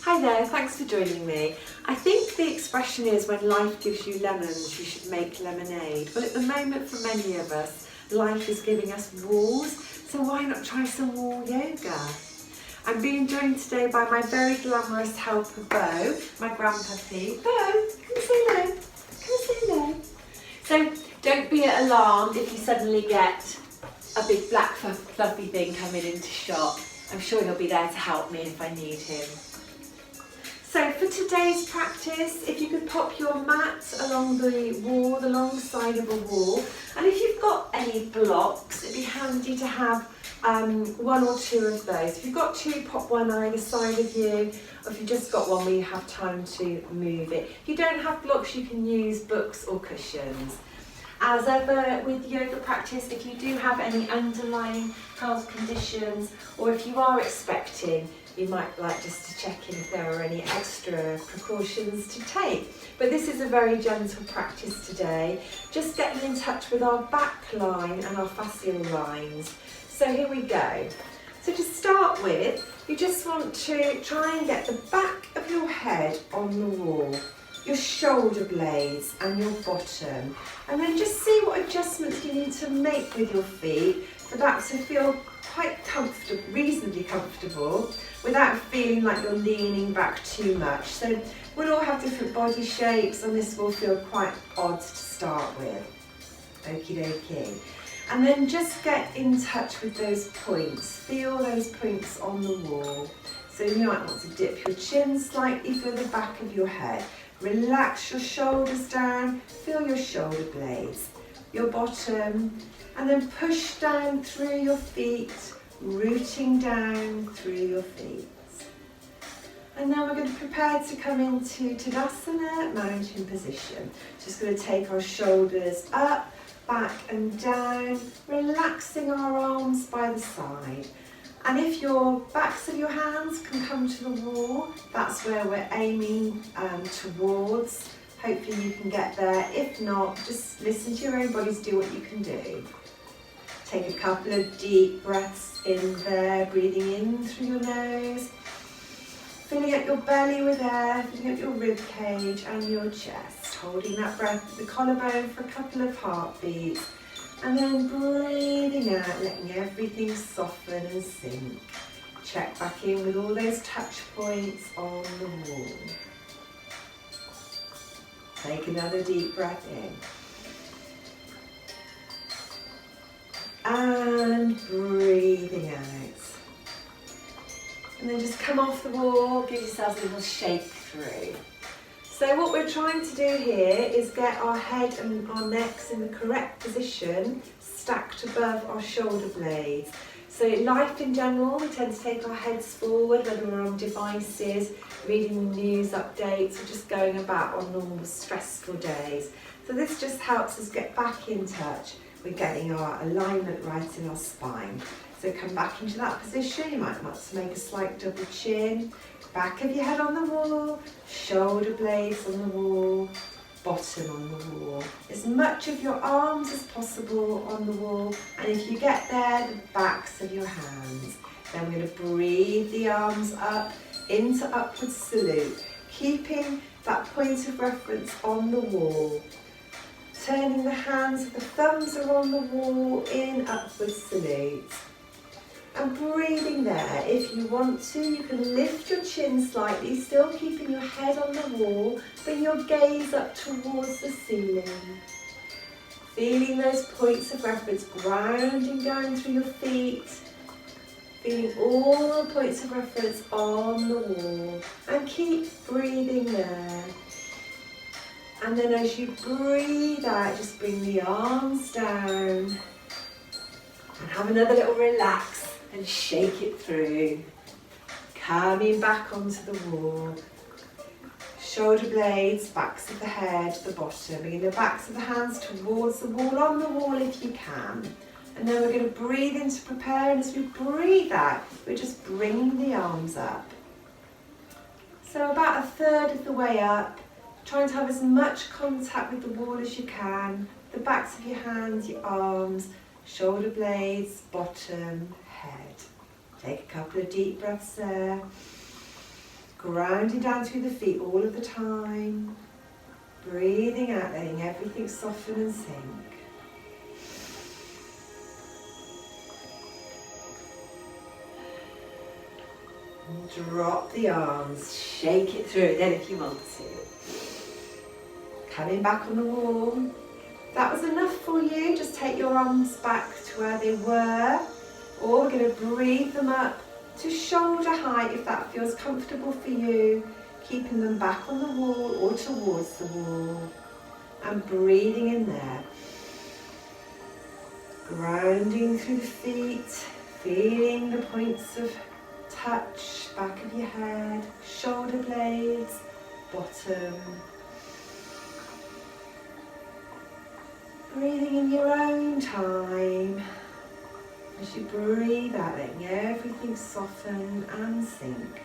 Hi there, thanks for joining me. I think the expression is when life gives you lemons, you should make lemonade. Well, at the moment for many of us, life is giving us walls, so why not try some wall yoga? I'm being joined today by my very glamorous helper, Bo, my grandpuppy. Bo, come say hello. Come say hello. So don't be alarmed if you suddenly get a big black fluffy thing coming into shot. I'm sure he'll be there to help me if I need him. So for today's practice, if you could pop your mat along the wall, the long side of a wall, and if you've got any blocks, it'd be handy to have one or two of those. If you've got two, pop one either side of you, or if you've just got one where you have time to move it. If you don't have blocks, you can use books or cushions. As ever with yoga practice, if you do have any underlying health conditions, or if you are expecting, you might like just to check in if there are any extra precautions to take. But this is a very gentle practice today, just getting in touch with our back line and our fascial lines. So here we go. So to start with, you just want to try and get the back of your head on the wall, your shoulder blades and your bottom, and then just see what adjustments you need to make with your feet for that to feel quite comfortable, reasonably comfortable, without feeling like you're leaning back too much. So we'll all have different body shapes and this will feel quite odd to start with. Okie dokie. And then just get in touch with those points. Feel those points on the wall. So you might want to dip your chin slightly, feel the back of your head. Relax your shoulders down, feel your shoulder blades, your bottom, and then push down through your feet, rooting down through your feet. And now we're going to prepare to come into Tadasana, mountain position. Just going to take our shoulders up, back and down, relaxing our arms by the side. And if your backs of your hands can come to the wall, that's where we're aiming towards. Hopefully you can get there. If not, just listen to your own bodies, do what you can do. Take a couple of deep breaths in there, breathing in through your nose, filling up your belly with air, filling up your rib cage and your chest, holding that breath at the collarbone for a couple of heartbeats, and then breathing out, letting everything soften and sink. Check back in with all those touch points on the wall. Take another deep breath in. And breathing out. And then just come off the wall, give yourselves a little shake through. So what we're trying to do here is get our head and our necks in the correct position, stacked above our shoulder blades. So in life in general, we tend to take our heads forward, whether we're on devices, reading news updates, or just going about on normal stressful days. So this just helps us get back in touch with getting our alignment right in our spine. So come back into that position. You might want to make a slight double chin. Back of your head on the wall, shoulder blades on the wall, bottom on the wall. As much of your arms as possible on the wall, and if you get there, the backs of your hands. Then we're going to breathe the arms up into upward salute, keeping that point of reference on the wall. Turning the hands, the thumbs are on the wall in upward salute. And breathing there. If you want to, you can lift your chin slightly, still keeping your head on the wall, bring your gaze up towards the ceiling. Feeling those points of reference, grounding down through your feet. Feeling all the points of reference on the wall. And keep breathing there. And then as you breathe out, just bring the arms down. And have another little relax. And shake it through, coming back onto the wall. Shoulder blades, backs of the head, the bottom, bringing the backs of the hands towards the wall, on the wall if you can. And then we're going to breathe in to prepare, and as we breathe out, we're just bringing the arms up. So about a third of the way up, trying to have as much contact with the wall as you can, the backs of your hands, your arms, shoulder blades, bottom, head. Take a couple of deep breaths there. Grounding down through the feet all of the time. Breathing out, letting everything soften and sink. Drop the arms, shake it through then if you want to. Coming back on the wall. If that was enough for you, just take your arms back to where they were, or we're going to breathe them up to shoulder height if that feels comfortable for you, keeping them back on the wall or towards the wall, and breathing in there. Grounding through the feet, feeling the points of touch, back of your head, shoulder blades, bottom. Breathing in your own time. As you breathe out, letting everything soften and sink.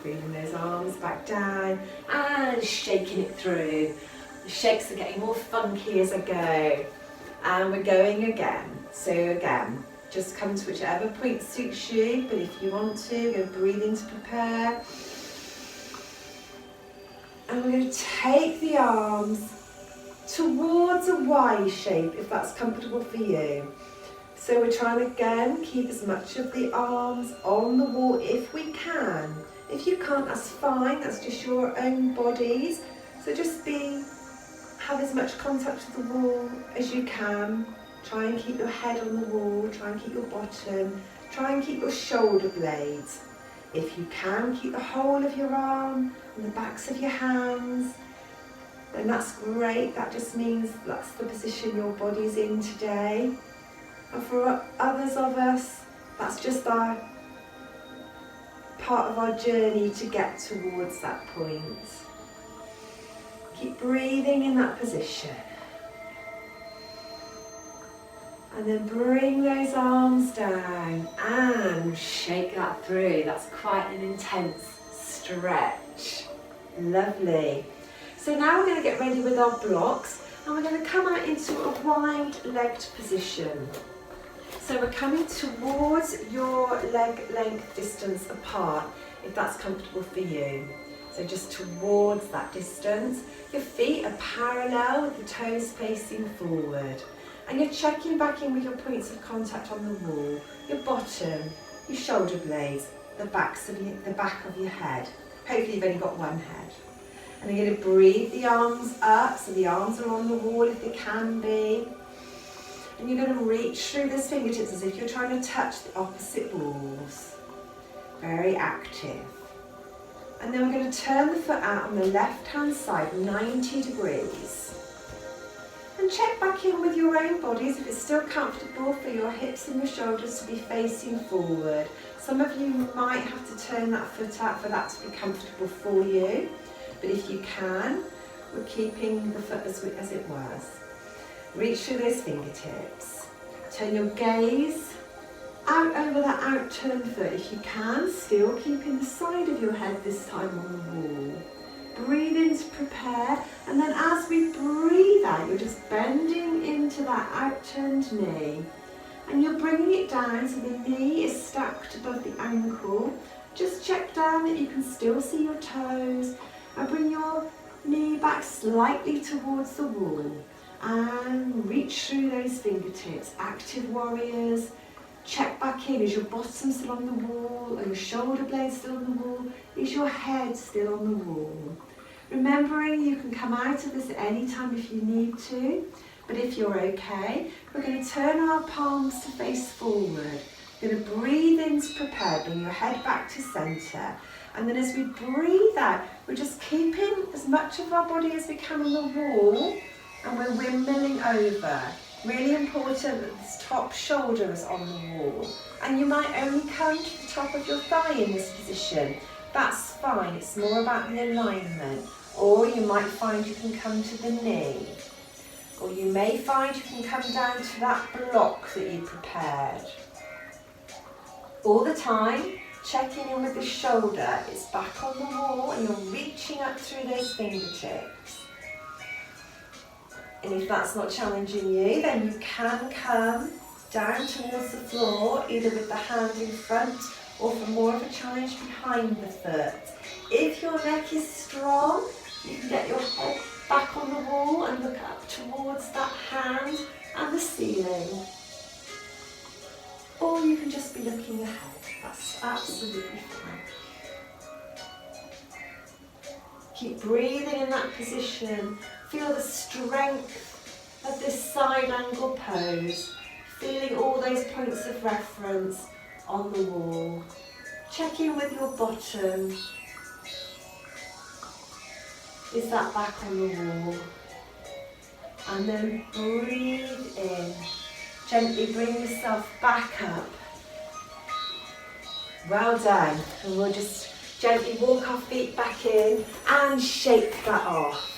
Breathing those arms back down and shaking it through. The shakes are getting more funky as I go. And we're going again. So again, just come to whichever point suits you, but if you want to, go breathe in to prepare. And we're going to take the arms towards a Y shape if that's comfortable for you. So we're trying to again keep as much of the arms on the wall if we can. If you can't, that's fine, that's just your own bodies. So just have as much contact with the wall as you can. Try and keep your head on the wall, try and keep your bottom, try and keep your shoulder blades. If you can, keep the whole of your arm and the backs of your hands, then that's great. That just means that's the position your body's in today. And for others of us, that's just our part of our journey to get towards that point. Keep breathing in that position. And then bring those arms down and shake that through. That's quite an intense stretch. Lovely. So now we're going to get ready with our blocks and we're going to come out into a wide-legged position. So we're coming towards your leg length distance apart, if that's comfortable for you. So just towards that distance. Your feet are parallel with the toes facing forward. And you're checking back in with your points of contact on the wall, your bottom, your shoulder blades, the back of your head. Hopefully you've only got one head. And you're going to breathe the arms up, so the arms are on the wall if they can be. And you're going to reach through those fingertips as if you're trying to touch the opposite walls. Very active. And then we're going to turn the foot out on the left-hand side, 90 degrees. And check back in with your own bodies if it's still comfortable for your hips and your shoulders to be facing forward. Some of you might have to turn that foot out for that to be comfortable for you. But if you can, we're keeping the foot as it was. Reach through those fingertips. Turn your gaze out over that out-turned foot if you can, still keeping the side of your head this time on the wall. Breathe in to prepare, and then as we breathe out, you're just bending into that out-turned knee. And you're bringing it down so the knee is stacked above the ankle. Just check down that you can still see your toes. And bring your knee back slightly towards the wall. And reach through those fingertips. Active warriors. Check back in. Is your bottom still on the wall? Are your shoulder blades still on the wall? Is your head still on the wall? Remembering you can come out of this at any time if you need to. But if you're okay, we're going to turn our palms to face forward. We're going to breathe in to prepare. Bring your head back to centre. And then as we breathe out, we're just keeping as much of our body as we can on the wall. And we're windmilling over. Really important that this top shoulder is on the wall. And you might only come to the top of your thigh in this position. That's fine, it's more about the alignment. Or you might find you can come to the knee. Or you may find you can come down to that block that you prepared. All the time, checking in with the shoulder, it's back on the wall and you're reaching up through those fingertips. And if that's not challenging you, then you can come down towards the floor, either with the hand in front or for more of a challenge behind the foot. If your neck is strong, you can get your head back on the wall and look up towards that hand and the ceiling. Or you can just be looking ahead. That's absolutely fine. Keep breathing in that position. Feel the strength of this side angle pose. Feeling all those points of reference on the wall. Check in with your bottom. Is that back on the wall? And then breathe in. Gently bring yourself back up. Well done. And we'll just gently walk our feet back in and shake that off.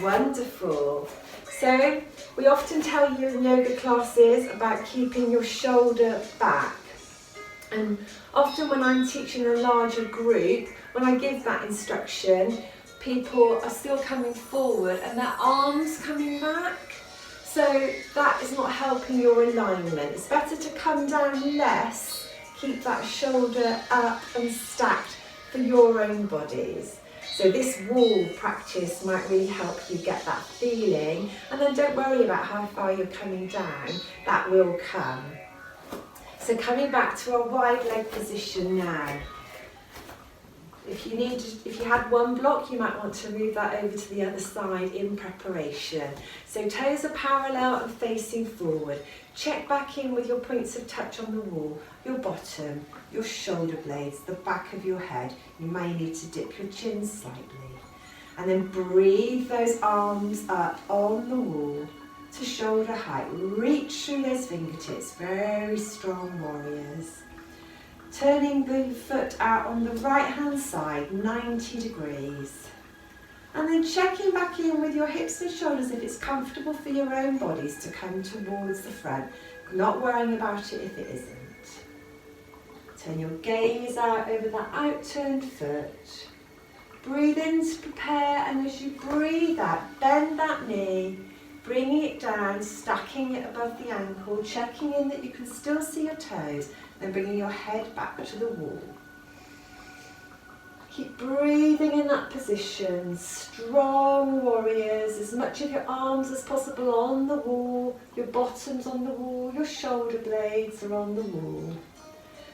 Wonderful. So we often tell you in yoga classes about keeping your shoulder back. And often when I'm teaching a larger group, when I give that instruction, people are still coming forward and their arms coming back. So that is not helping your alignment. It's better to come down less, keep that shoulder up and stacked for your own bodies. So this wall practice might really help you get that feeling, and then don't worry about how far you're coming down, that will come. So coming back to a wide leg position now. If you had one block, you might want to move that over to the other side in preparation. So toes are parallel and facing forward. Check back in with your points of touch on the wall, your bottom, your shoulder blades, the back of your head. You may need to dip your chin slightly. And then breathe those arms up on the wall to shoulder height. Reach through those fingertips, very strong warriors. Turning the foot out on the right hand side, 90 degrees. And then checking back in with your hips and shoulders if it's comfortable for your own bodies to come towards the front. Not worrying about it if it isn't. Turn your gaze out over that out-turned foot. Breathe in to prepare, and as you breathe out, bend that knee, bringing it down, stacking it above the ankle, checking in that you can still see your toes, then bringing your head back to the wall. Keep breathing in that position, strong warriors, as much of your arms as possible on the wall, your bottoms on the wall, your shoulder blades are on the wall.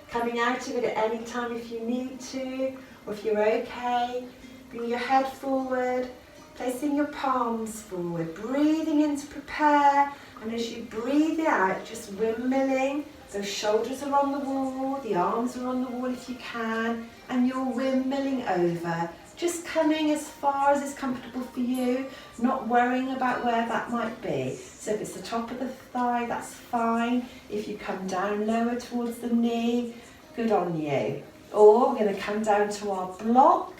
Coming out of it at any time if you need to, or if you're okay, bring your head forward, placing your palms forward, breathing in to prepare, and as you breathe it out, just windmilling. So shoulders are on the wall, the arms are on the wall if you can, and you're windmilling over, just coming as far as is comfortable for you, not worrying about where that might be. So if it's the top of the thigh, that's fine. If you come down lower towards the knee, good on you. Or we're going to come down to our block.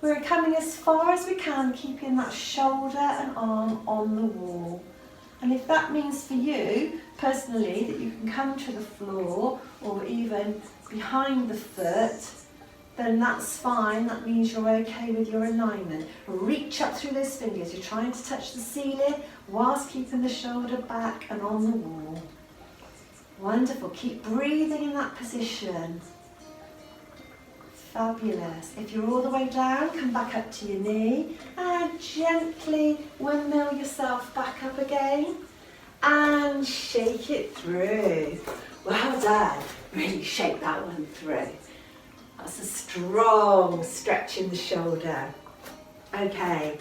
We're coming as far as we can, keeping that shoulder and arm on the wall. And if that means for you, personally, that you can come to the floor or even behind the foot, then that's fine. That means you're okay with your alignment. Reach up through those fingers. You're trying to touch the ceiling whilst keeping the shoulder back and on the wall. Wonderful. Keep breathing in that position. Fabulous. If you're all the way down, come back up to your knee and gently windmill yourself back up again and shake it through. Well done. Really shake that one through. That's a strong stretch in the shoulder. Okay.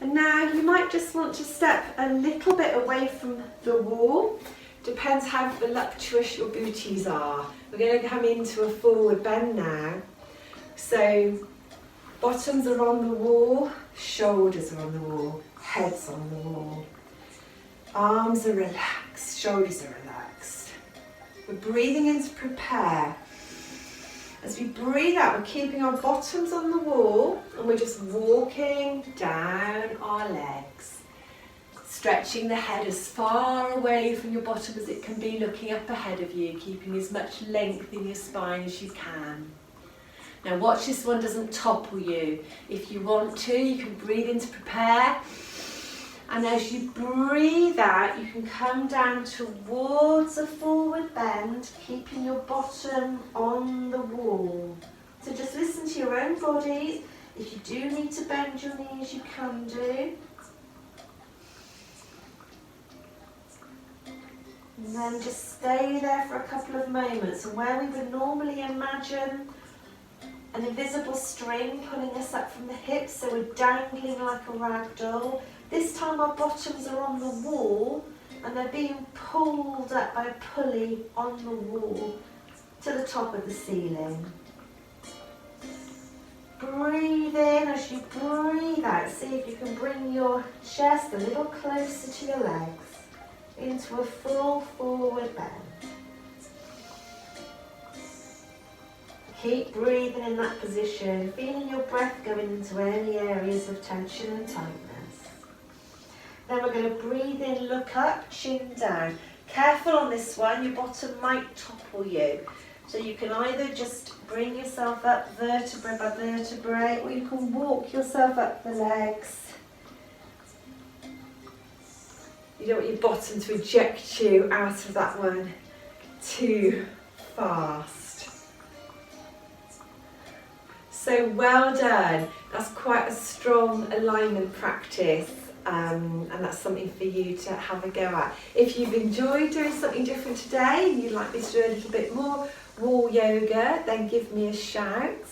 And now you might just want to step a little bit away from the wall. Depends how voluptuous your booties are. We're going to come into a forward bend now. So bottoms are on the wall, shoulders are on the wall, head's on the wall. Arms are relaxed, shoulders are relaxed. We're breathing in to prepare. As we breathe out, we're keeping our bottoms on the wall and we're just walking down our legs. Stretching the head as far away from your bottom as it can be, looking up ahead of you, keeping as much length in your spine as you can. Now watch this one doesn't topple you. If you want to, you can breathe in to prepare And as you breathe out, you can come down towards a forward bend, keeping your bottom on the wall. So just listen to your own body. If you do need to bend your knees, you can do. And then just stay there for a couple of moments. And where we would normally imagine an invisible string pulling us up from the hips, so we're dangling like a rag doll. This time our bottoms are on the wall and they're being pulled up by a pulley on the wall to the top of the ceiling. Breathe in. As you breathe out, see if you can bring your chest a little closer to your legs into a full forward bend. Keep breathing in that position, feeling your breath going into any areas of tension and tightness. Then we're going to breathe in, look up, chin down. Careful on this one, your bottom might topple you. So you can either just bring yourself up vertebrae by vertebrae, or you can walk yourself up the legs. You don't want your bottom to eject you out of that one too fast. So well done. That's quite a strong alignment practice. And that's something for you to have a go at. If you've enjoyed doing something different today and you'd like me to do a little bit more wall yoga, then give me a shout.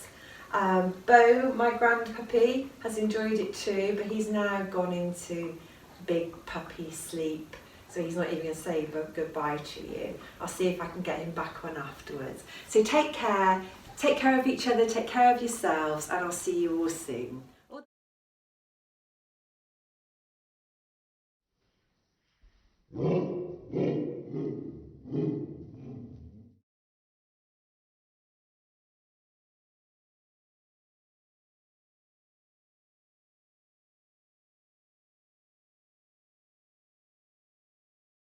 Bo, my grand puppy, has enjoyed it too, but he's now gone into big puppy sleep, so he's not even going to say goodbye to you. I'll see if I can get him back on afterwards. So take care of each other, take care of yourselves, and I'll see you all soon. Mm-hmm.